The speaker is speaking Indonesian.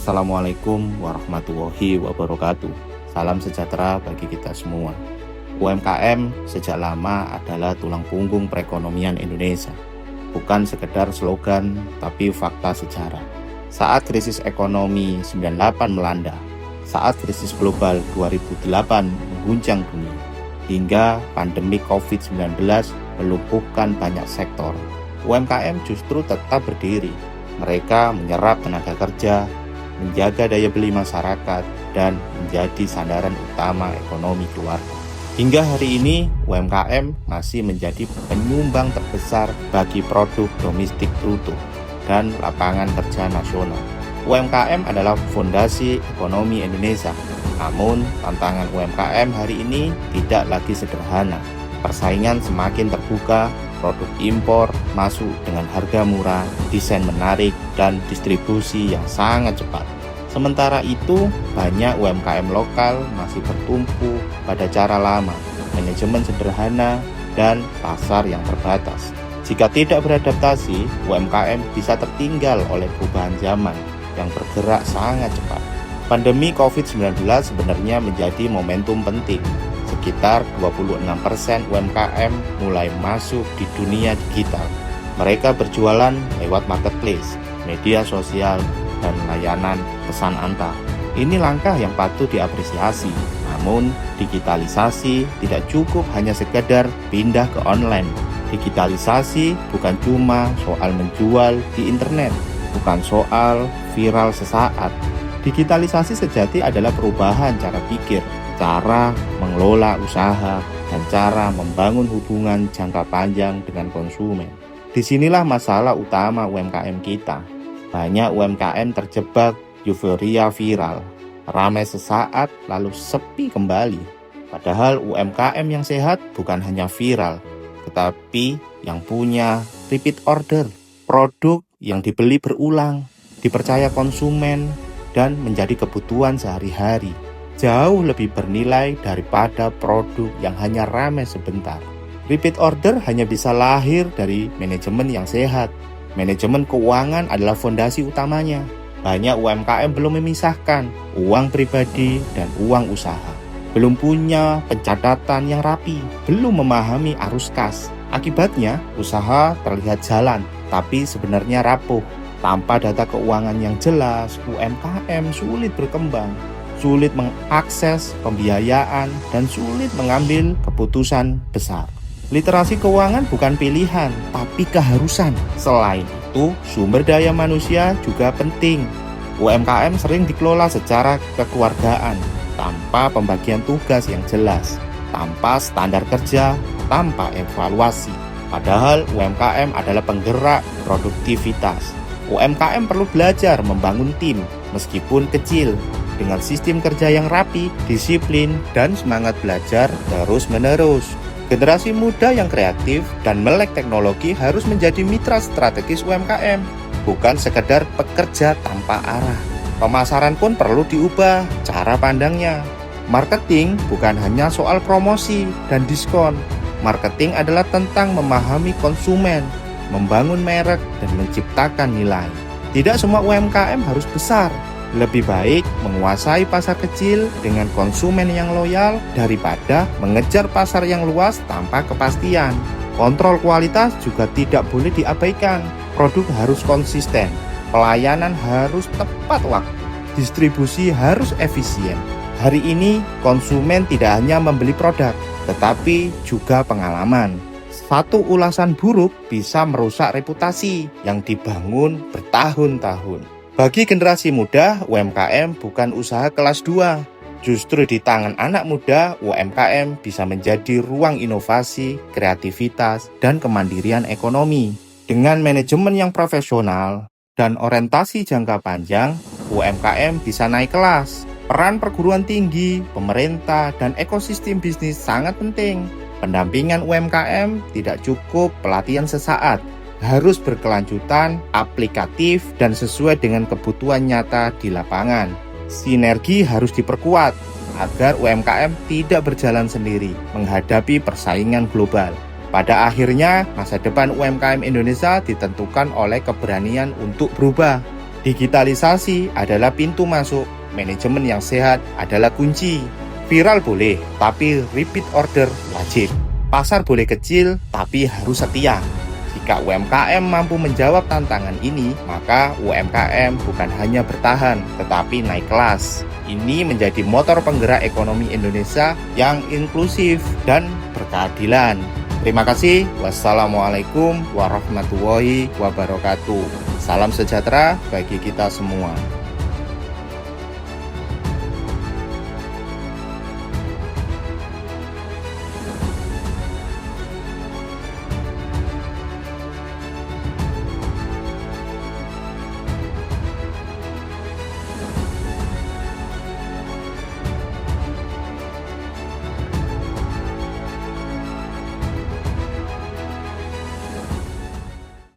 Assalamualaikum warahmatullahi wabarakatuh. Salam sejahtera bagi kita semua. UMKM sejak lama adalah tulang punggung perekonomian Indonesia. Bukan sekedar slogan, tapi fakta sejarah. Saat krisis ekonomi 98 melanda, saat krisis global 2008 mengguncang dunia, hingga pandemi COVID-19 melumpuhkan banyak sektor, UMKM justru tetap berdiri. Mereka menyerap tenaga kerja, menjaga daya beli masyarakat, dan menjadi sandaran utama ekonomi keluarga. Hingga hari ini, UMKM masih menjadi penyumbang terbesar bagi produk domestik bruto dan lapangan kerja nasional. UMKM adalah fondasi ekonomi Indonesia. Namun, tantangan UMKM hari ini tidak lagi sederhana. Persaingan semakin terbuka, produk impor masuk dengan harga murah, desain menarik, dan distribusi yang sangat cepat. Sementara itu, banyak UMKM lokal masih bertumpu pada cara lama, manajemen sederhana, dan pasar yang terbatas. Jika tidak beradaptasi, UMKM bisa tertinggal oleh perubahan zaman yang bergerak sangat cepat. Pandemi COVID-19 sebenarnya menjadi momentum penting. Sekitar 26% UMKM mulai masuk di dunia digital. Mereka berjualan lewat marketplace, media sosial, dan layanan pesan antar. Ini langkah yang patut diapresiasi. Namun, digitalisasi tidak cukup hanya sekedar pindah ke online. Digitalisasi bukan cuma soal menjual di internet, bukan soal viral sesaat. Digitalisasi sejati adalah perubahan cara pikir, cara mengelola usaha, dan cara membangun hubungan jangka panjang dengan konsumen. Disinilah masalah utama UMKM kita. Banyak UMKM terjebak euforia viral, ramai sesaat lalu sepi kembali. Padahal UMKM yang sehat bukan hanya viral, tetapi yang punya repeat order, produk yang dibeli berulang, dipercaya konsumen, dan menjadi kebutuhan sehari-hari. Jauh lebih bernilai daripada produk yang hanya ramai sebentar. Repeat order hanya bisa lahir dari manajemen yang sehat. Manajemen keuangan adalah fondasi utamanya. Banyak UMKM belum memisahkan uang pribadi dan uang usaha. Belum punya pencatatan yang rapi, belum memahami arus kas. Akibatnya, usaha terlihat jalan, tapi sebenarnya rapuh. Tanpa data keuangan yang jelas, UMKM sulit berkembang, sulit mengakses pembiayaan, dan sulit mengambil keputusan besar. Literasi keuangan bukan pilihan, tapi keharusan. Selain itu, sumber daya manusia juga penting. UMKM sering dikelola secara kekeluargaan, tanpa pembagian tugas yang jelas, tanpa standar kerja, tanpa evaluasi. Padahal UMKM adalah penggerak produktivitas. UMKM perlu belajar membangun tim, meskipun kecil, dengan sistem kerja yang rapi, disiplin, dan semangat belajar terus-menerus. Generasi muda yang kreatif dan melek teknologi harus menjadi mitra strategis UMKM, bukan sekedar pekerja tanpa arah. Pemasaran pun perlu diubah cara pandangnya. Marketing bukan hanya soal promosi dan diskon. Marketing adalah tentang memahami konsumen, membangun merek, dan menciptakan nilai. Tidak semua UMKM harus besar. Lebih baik menguasai pasar kecil dengan konsumen yang loyal daripada mengejar pasar yang luas tanpa kepastian. Kontrol kualitas juga tidak boleh diabaikan. Produk harus konsisten, pelayanan harus tepat waktu, distribusi harus efisien. Hari ini konsumen tidak hanya membeli produk, tetapi juga pengalaman. Satu ulasan buruk bisa merusak reputasi yang dibangun bertahun-tahun. Bagi generasi muda, UMKM bukan usaha kelas 2. Justru di tangan anak muda, UMKM bisa menjadi ruang inovasi, kreativitas, dan kemandirian ekonomi. Dengan manajemen yang profesional dan orientasi jangka panjang, UMKM bisa naik kelas. Peran perguruan tinggi, pemerintah, dan ekosistem bisnis sangat penting. Pendampingan UMKM tidak cukup pelatihan sesaat, harus berkelanjutan, aplikatif, dan sesuai dengan kebutuhan nyata di lapangan. Sinergi harus diperkuat agar UMKM tidak berjalan sendiri menghadapi persaingan global. Pada akhirnya, masa depan UMKM Indonesia ditentukan oleh keberanian untuk berubah, Digitalisasi adalah pintu masuk, manajemen yang sehat adalah kunci. Viral boleh, tapi repeat order wajib. Pasar boleh kecil, tapi harus setia. Jika UMKM mampu menjawab tantangan ini, maka UMKM bukan hanya bertahan, tetapi naik kelas. Ini menjadi motor penggerak ekonomi Indonesia yang inklusif dan berkeadilan. Terima kasih. Wassalamualaikum warahmatullahi wabarakatuh. Salam sejahtera bagi kita semua.